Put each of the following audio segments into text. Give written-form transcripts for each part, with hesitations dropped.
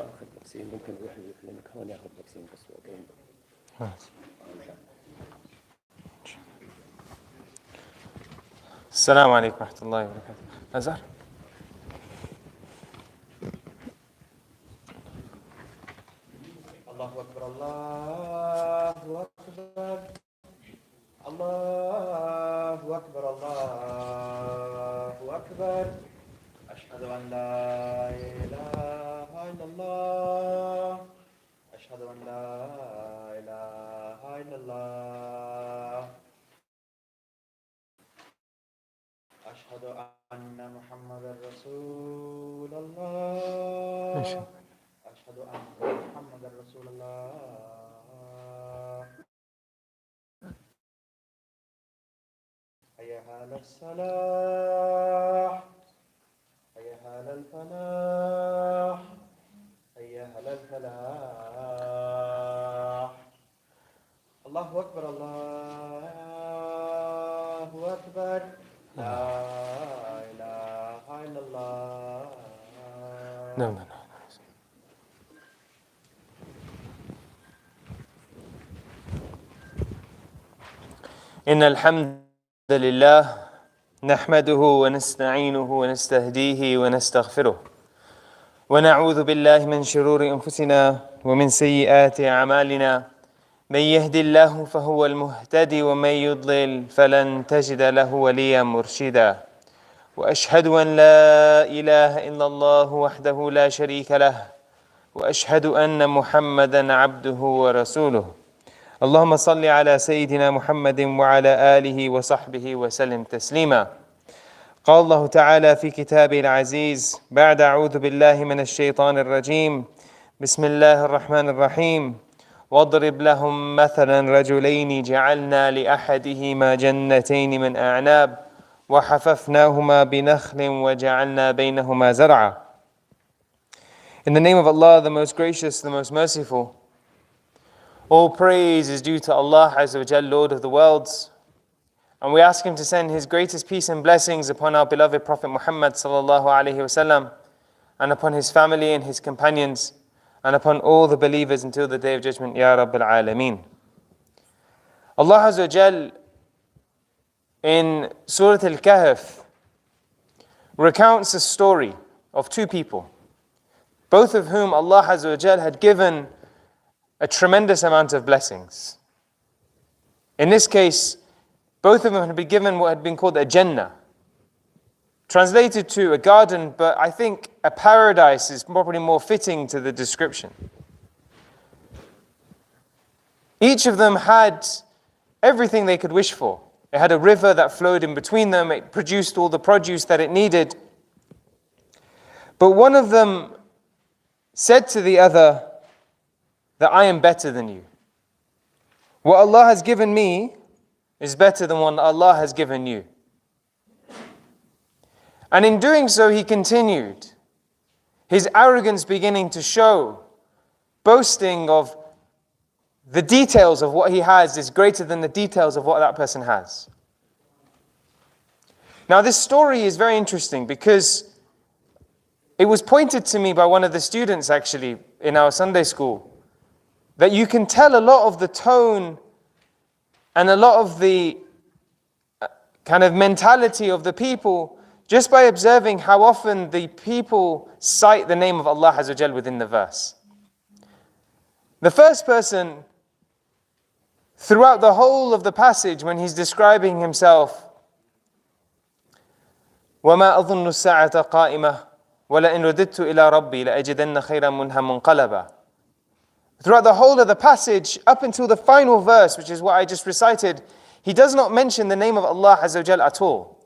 اخذ فاكسين ممكن اروح للكلينيك هون ياخذ فاكسين بس وقتين. السلام عليكم ورحمة الله وبركاته. أزهر. الله أكبر الله أكبر الله أكبر الله أكبر أشهد أن لا إله إلا الله أشهد أن لا إله إلا الله أشهد أن محمدا رسول الله أشهد أن محمدا رسول الله حي على الصلاة حي على الفلاح حي على الفلاح الله أكبر الله أكبر لا إله إلا الله. نعم. إن الحمد لله نحمده ونستعينه ونستهديه ونستغفره ونعوذ بالله من شرور أنفسنا ومن سيئات أعمالنا. من يهد الله فهو المهتدي ومن يضلل فلن تجد له وليا مرشدا. وأشهد أن لا إله إلا الله وحده لا شريك له وأشهد أن محمدا عبده ورسوله. اللهم صل على سيدنا محمد وعلى آله وصحبه وسلم تسليما. قال الله تعالى في كتابه العزيز بعد أعوذ بالله من الشيطان الرجيم بسم الله الرحمن الرحيم واضرب لهم مثلا رجلين جعلنا لأحدهما جنتين من أعناب وحففناهما بنخل وجعلنا بينهما زرعا. In the name of Allah, the most gracious, the most merciful. All praise is due to Allah Azza wa Jal, Lord of the worlds. And we ask Him to send His greatest peace and blessings upon our beloved Prophet Muhammad sallallahu alaihi wasallam, and upon his family and his companions, and upon all the believers until the Day of Judgment. Ya Rabbil Alameen. Allah Azza wa Jal in Surah Al-Kahf recounts a story of two people, both of whom Allah Azza wa Jal had given a tremendous amount of blessings. In this case, both of them had been given what had been called a Jannah, translated to a garden, but I think a paradise is probably more fitting to the description. Each of them had everything they could wish for. It had a river that flowed in between them. It produced all the produce that it needed. But one of them said to the other that I am better than you. What Allah has given me is better than what Allah has given you. And in doing so, he continued, his arrogance beginning to show, boasting of the details of what he has is greater than the details of what that person has. Now, this story is very interesting because it was pointed to me by one of the students actually in our Sunday school that you can tell a lot of the tone and a lot of the kind of mentality of the people just by observing how often the people cite the name of Allah Azza wa Jal within the verse. The first person, throughout the whole of the passage, when he's describing himself, وَمَا أَظُنُّ السَّاعَةَ قَائِمَةً وَلَئِنْ رُدِدْتُ إِلَىٰ رَبِّي لَأَجِدَنَّ خَيْرًا مِنْهَا مُنْقَلَبًا. Throughout the whole of the passage, up until the final verse, which is what I just recited, he does not mention the name of Allah Azza wa Jal at all.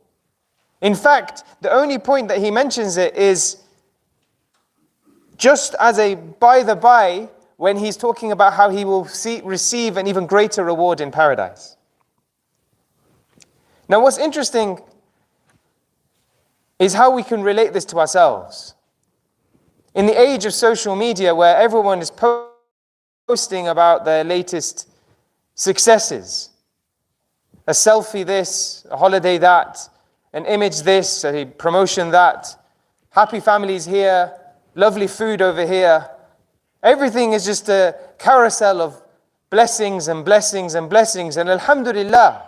In fact, the only point that he mentions it is just as a by the by when he's talking about how he will receive an even greater reward in paradise. Now what's interesting is how we can relate this to ourselves. In the age of social media where everyone is posting about their latest successes, a selfie this, a holiday that, an image this, a promotion that, happy families here, lovely food over here, Everything is just a carousel of blessings and blessings and blessings, and alhamdulillah.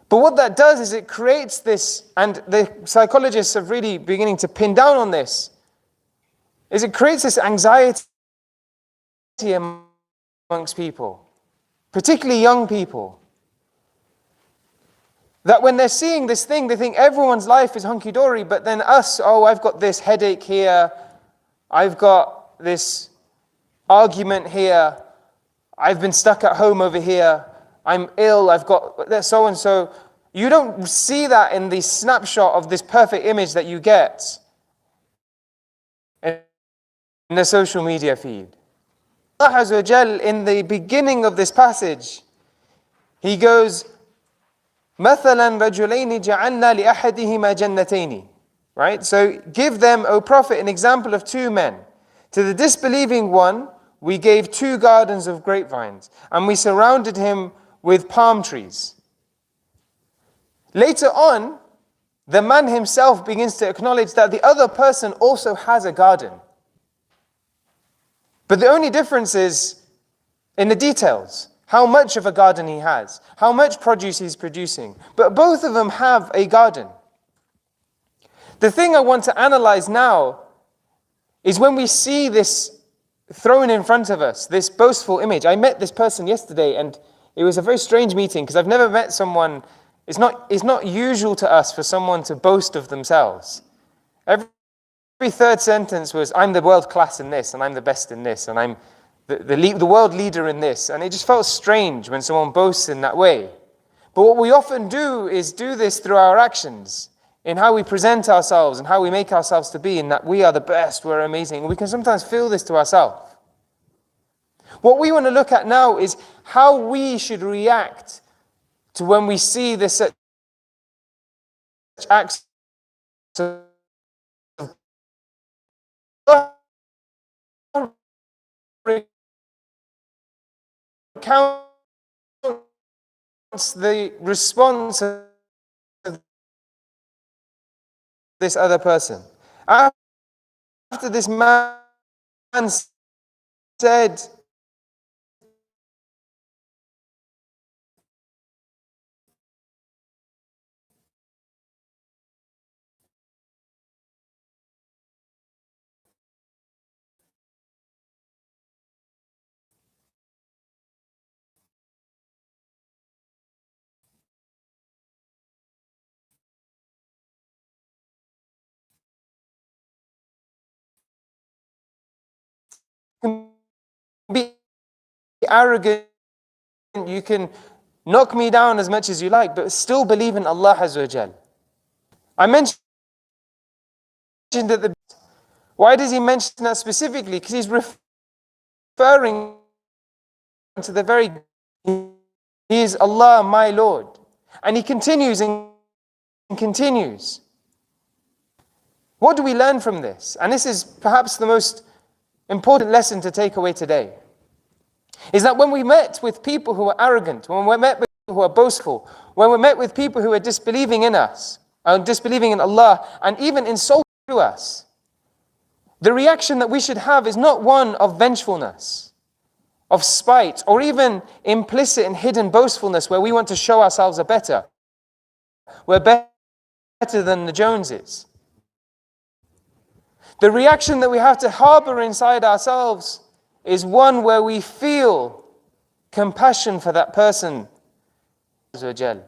But what that does is it creates this, and the psychologists are really beginning to pin down on this, is it creates this anxiety amongst people, particularly young people, that when they're seeing this thing, they think everyone's life is hunky-dory, but then us, oh, I've got this headache here, I've got this argument here, I've been stuck at home over here, I'm ill, I've got so and so. You don't see that in the snapshot of this perfect image that you get in the social media feed. Allah Azza wa Jal, in the beginning of this passage, He goes, مَثَلًا رَجُلَيْنِ جَعَلْنَا لِأَحَدِهِمَا جَنَّتَيْنِ. Right? So give them, O Prophet, an example of two men. To the disbelieving one, we gave 2 gardens of grapevines, and we surrounded him with palm trees. Later on, the man himself begins to acknowledge that the other person also has a garden. But the only difference is in the details. How much of a garden he has, how much produce he's producing. But both of them have a garden. The thing I want to analyze now is when we see this thrown in front of us, this boastful image. I met this person yesterday, and it was a very strange meeting because I've never met someone. It's not usual to us for someone to boast of themselves. Every third sentence was, I'm the world class in this, and I'm the best in this, and I'm the world leader in this. And it just felt strange when someone boasts in that way. But what we often do is do this through our actions, in how we present ourselves and how we make ourselves to be, in that we are the best, we're amazing. We can sometimes feel this to ourselves. What we want to look at now is how we should react to when we see this such acts of recounts the response of this other person. After this man said, be arrogant, you can knock me down as much as you like, but still believe in Allah Azza wa Jal. I mentioned that why does he mention that specifically? Because he's referring to the very, He is Allah, my Lord. And he continues and continues. What do we learn from this? And this is perhaps the most important lesson to take away today. Is that when we met with people who are arrogant, when we met with people who are boastful, when we met with people who are disbelieving in us, disbelieving in Allah, and even insulting to us, the reaction that we should have is not one of vengefulness, of spite, or even implicit and hidden boastfulness where we want to show ourselves are better. We're better than the Joneses. The reaction that we have to harbor inside ourselves is one where we feel compassion for that person. Allah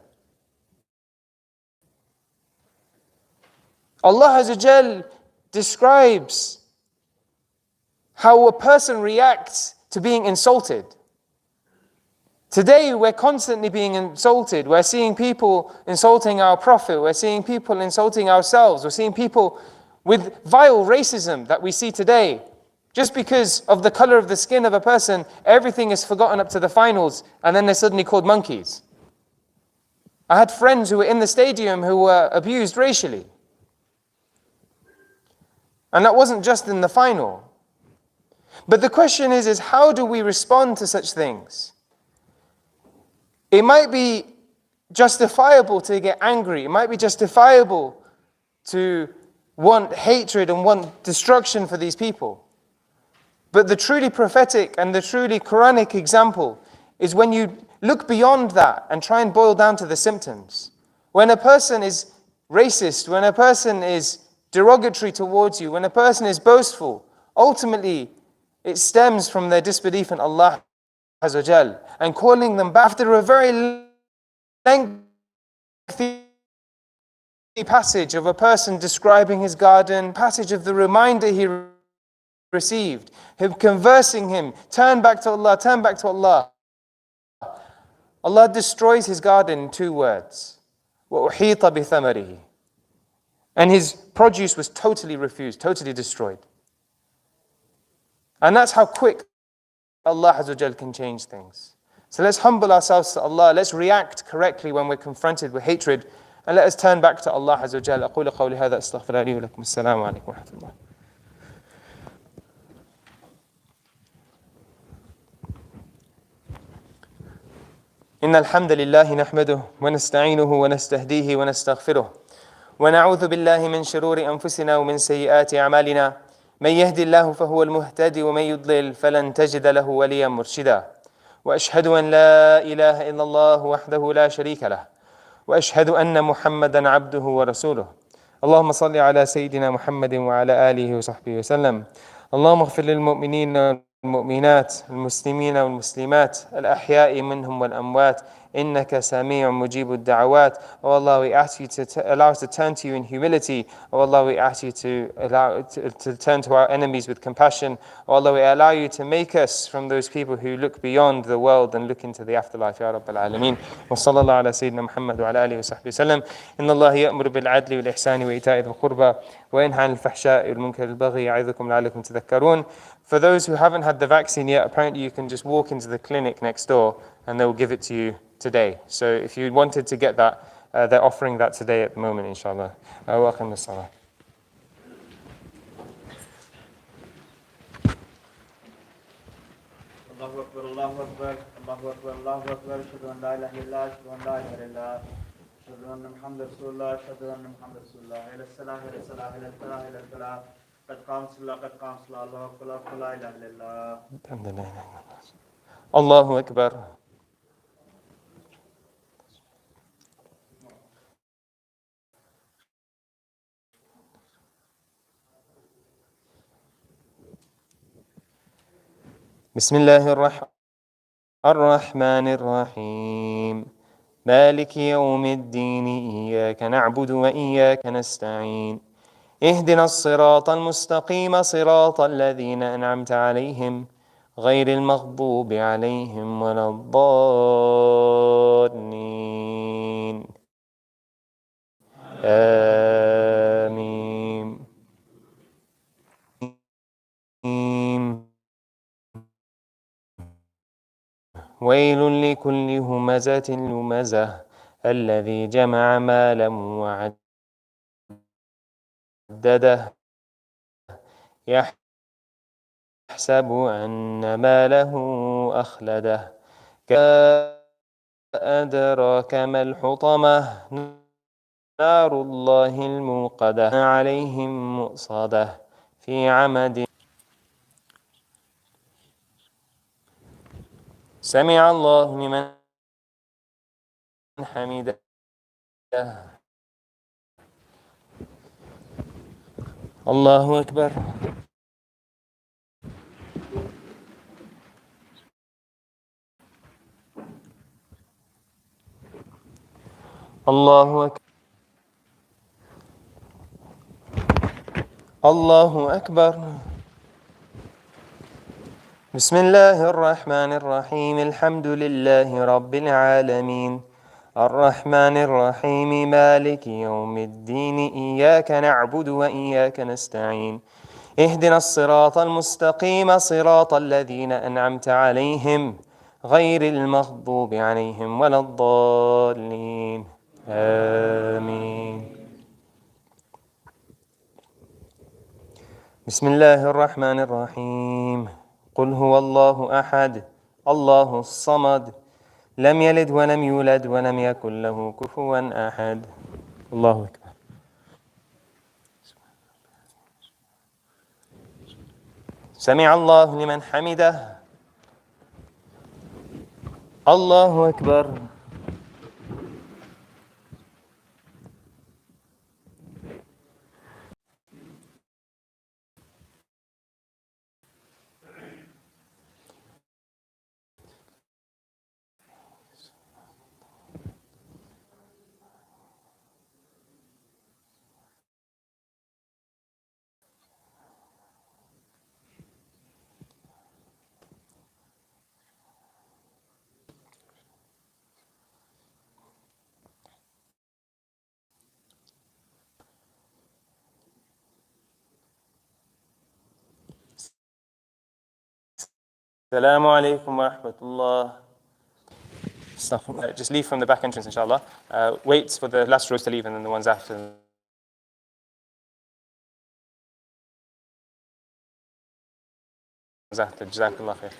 Azza wa Jal describes how a person reacts to being insulted. Today we're constantly being insulted. We're seeing people insulting our Prophet. We're seeing people insulting ourselves. We're seeing people with vile racism that we see today. Just because of the color of the skin of a person, everything is forgotten up to the finals, and then they're suddenly called monkeys. I had friends who were in the stadium who were abused racially. And that wasn't just in the final. But the question is how do we respond to such things? It might be justifiable to get angry. It might be justifiable to want hatred and want destruction for these people. But the truly prophetic and the truly Quranic example is when you look beyond that and try and boil down to the symptoms. When a person is racist, when a person is derogatory towards you, when a person is boastful, ultimately it stems from their disbelief in Allah Azza wa Jal, and calling them back after a very lengthy passage of a person describing his garden, passage of the reminder he received, him conversing him, turn back to Allah, turn back to Allah. Allah destroys his garden in 2 words. وَأُحِيطَ بِثَمَرِهِ. And his produce was totally refused, totally destroyed. And that's how quick Allah Azza wa Jal can change things. So let's humble ourselves to Allah. Let's react correctly when we're confronted with hatred. And let us turn back to Allah Azza wa Jal. أقول قولي هذا أستغفر لي ولكم. السلام عليكم ورحمة الله. إن الحمد لله نحمده ونستعينه ونستهديه ونستغفره ونعوذ بالله من شرور أنفسنا ومن سيئات أعمالنا من يهدي الله فهو المهتدي ومن يضلل فلن تجد له وليا مرشدا وأشهد أن لا إله إلا الله وحده لا شريك له وأشهد أن محمدا عبده ورسوله اللهم صل على سيدنا محمد وعلى آله وصحبه وسلم اللهم اغفر للمؤمنين والمؤمنات المسلمين والمسلمات الأحياء منهم والأموات إنك سميع مجيب الدعوات. Oh Allah, we ask you to allow us to turn to you in humility. Oh Allah, we ask you to allow to turn to our enemies with compassion. Oh Allah, we allow you to make us from those people who look beyond the world and look into the afterlife. Ya Rabbal Alameen. Wa sallallahu ala Sayyidina Muhammad wa ala alihi wa sahbihi sallam. Inna Allah ya'muru bil adli wal ihsani wa ita'i dhil qurba wa yanha 'anil fahsha'i wal munkari wal baghi ya'idhukum la'allakum tadhakkarun. For those who haven't had the vaccine yet, apparently you can just walk into the clinic next door and they will give it to you today. So if you wanted to get that, they're offering that today at the moment, inshallah. Welcome to Salah. Allahu Akbar, Allahu Akbar, Allahu Akbar, Allahu Akbar, Ashhadu an la ilaha illallah, Ashhadu an la ilaha illallah, Ashhadu anna Muhammadan Rasulullah, Ashhadu anna Muhammadan Rasulullah, ila salah, ila salah, ila falah, ila falah, qad qamat salah, qad qamat salah, Allahu Akbar, la ilaha illallah. Alhamdulillah. Allahu Akbar. بسم الله الرحمن الرحيم مالك يوم الدين إياك نعبد وإياك نستعين اهدنا الصراط المستقيم صراط الذين أنعمت عليهم غير المغضوب عليهم ولا الضالين آمين. ويل لكل همزة لمزة الذي جمع مالا وعدده يحسب أن ماله أخلده أدراك ما الحطمة نار الله الموقدة عليهم مؤصدة في عمد سمع الله لمن حمده الله أكبر. الله أكبر. الله أكبر. بسم الله الرحمن الرحيم الحمد لله رب العالمين الرحمن الرحيم مالك يوم الدين إياك نعبد وإياك نستعين اهدنا الصراط المستقيم صراط الذين أنعمت عليهم غير المغضوب عليهم ولا الضالين آمين. بسم الله الرحمن الرحيم قل هو الله أحد الله الصمد لم يلد ولم يولد ولم يكن له كفوا أحد. الله أكبر. سمع الله لمن حمده. الله أكبر. السلام عليكم ورحمة الله. Just leave from the back entrance, inshallah. Wait for the last rows to leave and then the ones after. جزاك الله خير.